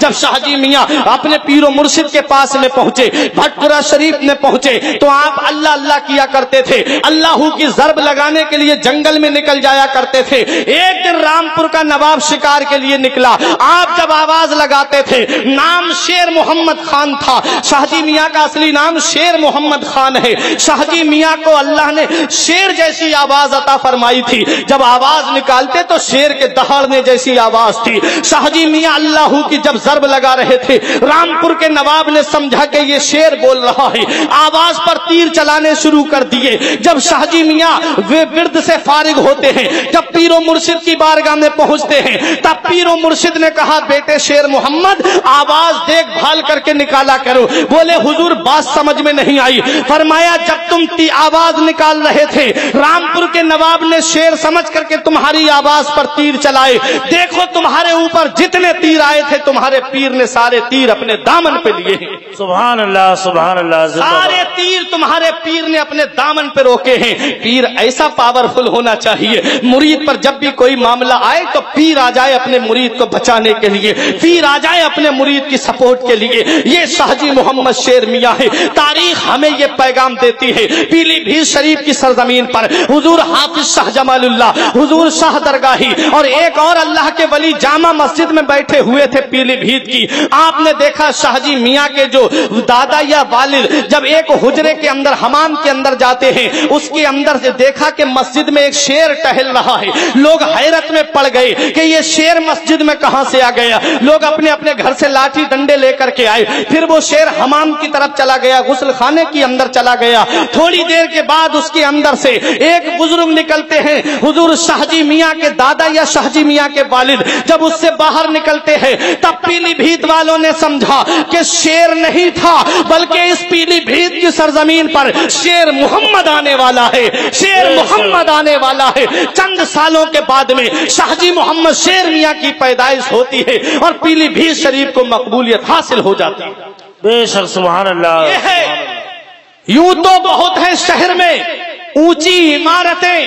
جب شاہ جی میاں اپنے پیر و مرشد کے پاس میں پہنچے، بھٹپورہ شریف میں پہنچے، تو آپ اللہ اللہ کیا کرتے تھے، اللہ کی ضرب لگانے کے لیے جنگل میں نکل جایا کرتے تھے۔ ایک دن رامپور کا نواب شکار کے لیے نکلا، آپ جب آواز لگاتے تھے، نام شیر محمد خان تھا، شاہ جی میاں کا اصلی نام شیر محمد خان ہے۔ شاہ جی میاں کو اللہ نے شیر جیسی آواز عطا فرمائی تھی، جب آواز نکالتے تو شیر کے دہاڑنے جیسی آواز تھی۔ شاہ جی میاں اللہ کی جب ضرب لگا رہے تھے، رامپور کے نواب نے سمجھا کہ یہ شیر بول رہا ہے، آواز پر تیر چلانے شروع کر دیے۔ جب شاہ جی میاں ورد سے فارغ ہوتے ہیں، جب پیر و مرشد کی بارگاہ میں پہنچتے ہیں، تب پیر و مرشد نے کہا بیٹے شیر محمد آواز دیکھ بھال کر کے نکالا کرو۔ بولے حضور بات سمجھ میں نہیں آئی۔ فرمایا جب تم آواز نکال رہے تھے، رامپور کے نواب نے شیر سمجھ کر کے تمہاری آواز پر تیر چلائے، دیکھو تمہارے اوپر جتنے تیر آئے تھے تمہارے پیر نے سارے تیر اپنے دامن پہ لیے ہیں۔ سبحان اللہ سبحان اللہ، سارے تیر تمہارے پیر نے اپنے دامن پہ روکے ہیں۔ پیر ایسا پاورفل ہونا چاہیے، مرید پر جب بھی کوئی معاملہ آئے تو پیر آ جائے اپنے مرید کو بچانے کے لیے، پیر آ جائے اپنے مرید کی سپورٹ کے لیے۔ یہ شاہ جی محمد شیر میاں ہے۔ تاریخ ہمیں یہ پیغام دیتی ہے، پیلی بھیت شریف کی سرزمین پر حضور حافظ شاہ جمال اللہ، حضور شاہ درگاہی اور ایک اور اللہ کے ولی جامع مسجد میں بیٹھے ہوئے تھے پیلی بھیت کی۔ آپ نے دیکھا شاہ جی میاں کے جو دادا یا والد جب ایک حجرے کے اندر حمام کے اندر جاتے ہیں، اس کے اندر سے دیکھا کہ مسجد میں ایک شیر ٹہل رہا ہے۔ لوگ حیرت میں پڑ گئے کہ یہ شیر مسجد میں کہاں سے آ گیا۔ لوگ اپنے اپنے گھر سے لاٹھی ڈنڈے لے کر کے آئے، پھر وہ شیر حمام کی طرف چلا گیا، غسل خانے کی اندر چلا گیا۔ تھوڑی دیر کے بعد اس کے اندر سے ایک بزرگ نکلتے ہیں، حضور شاہ جی میاں کے دادا یا شاہ جی میاں کے والد جب اس سے باہر نکلتے ہیں، تب پیلی بھیت والوں نے سمجھا کہ شیر نہیں تھا بلکہ اس پیلی بھیت کی سرزمین پر شیر محمد آنے والا ہے، شیر محمد آنے والا ہے۔ چند سالوں کے بعد میں شاہ جی محمد شیر میاں کی پیدائش ہوتی ہے اور پیلی بھیت شریف کو مقبولیت حاصل ہو جاتی ہے۔ بے شک سبحان اللہ۔ یہ ہے، یوں تو بہت ہے شہر میں اونچی عمارتیں،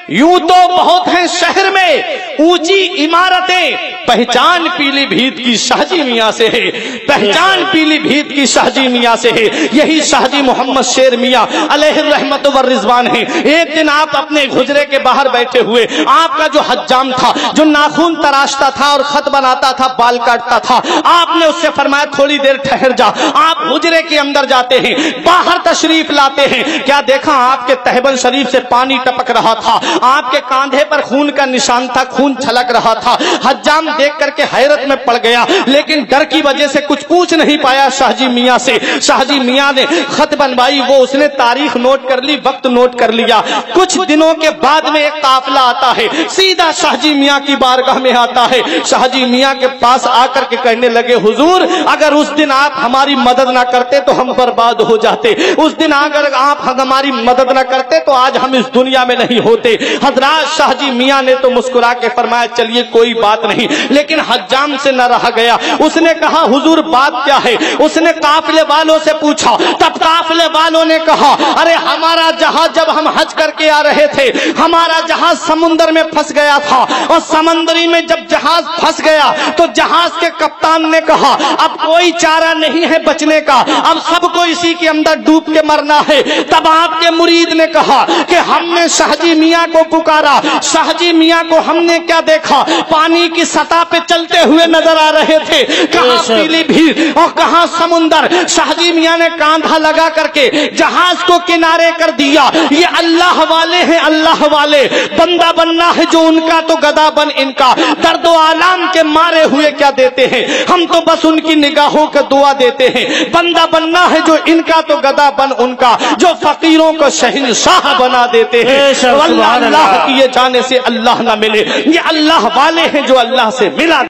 یوں تو بہت ہیں شہر میں اونچی عمارتیں، پہچان پیلی بھیت کی شاہ جی میاں سے ہے، پہچان پیلی بھیت کی شاہ جی میاں سے ہے۔ یہی شاہ جی محمد شیر میاں علیہ الرحمت والرضوان ہیں۔ ایک دن آپ اپنے حجرے کے باہر بیٹھے ہوئے، آپ کا جو حجام تھا، جو ناخن تراشتا تھا اور خط بناتا تھا، بال کاٹتا تھا، آپ نے اس سے فرمایا تھوڑی دیر ٹھہر جا۔ آپ حجرے کے اندر جاتے ہیں، باہر تشریف لاتے ہیں، کیا دیکھا آپ کے تہبند شریف سے پانی ٹپک رہا تھا، آپ کے کاندھے پر خون کا نشان تھا، خون چھلک رہا تھا۔ حجام دیکھ کر کے حیرت میں پڑ گیا، لیکن ڈر کی وجہ سے کچھ پوچھ نہیں پایا شاہ جی میاں سے۔ شاہ جی میاں نے خط بنوائی، وہ اس نے تاریخ نوٹ کر لی، وقت نوٹ کر لیا۔ کچھ دنوں کے بعد میں ایک قافلہ آتا ہے، سیدھا شاہ جی میاں کی بارگاہ میں آتا ہے۔ شاہ جی میاں کے پاس آ کر کے کہنے لگے حضور اگر اس دن آپ ہماری مدد نہ کرتے تو ہم برباد ہو جاتے، اس دن اگر آپ ہماری مدد نہ کرتے تو آج ہم اس دنیا میں نہیں ہوتے۔ حضرات شاہ جی میاں نے تو مسکرا کے فرمایا چلیے کوئی بات نہیں، لیکن حجام سے نہ رہا گیا۔ اس نے کہا حضور بات کیا ہے؟ اس نے قافلے والوں سے پوچھا، تب قافلے والوں نے کہا ارے ہمارا جہاز جب ہم حج کر کے آ رہے تھے، ہمارا جہاز سمندر میں پھنس گیا تھا، اور سمندری میں جب جہاز پھنس گیا تو جہاز کے کپتان نے کہا اب کوئی چارہ نہیں ہے بچنے کا، اب سب کو اسی کے اندر ڈوب کے مرنا ہے۔ تب آپ کے مرید نے کہا کہ ہم نے شاہ جی میاں کو پکارا، شاہ جی میاں کو ہم نے کیا دیکھا؟ پانی کی سطح پہ چلتے ہوئے نظر آ رہے تھے، کہاں پیلی بھیت اور کہاں سمندر۔ شاہ جی میاں نے کاندھا لگا کر کے جہاز کو کنارے کر دیا۔ یہ اللہ والے ہیں، اللہ والے، بندہ بننا ہے جو ان کا تو گدا بن ان کا۔ درد و آلام کے مارے ہوئے کیا دیتے ہیں، ہم تو بس ان کی نگاہوں کا دعا دیتے ہیں۔ بندہ بننا ہے جو ان کا تو گدا بن ان کا، جو فقیروں کو شہنشاہ بنا دیتے ہیں۔ اللہ کی یہ جانے سے اللہ نہ ملے، یہ اللہ والے ہیں جو اللہ سے ملا۔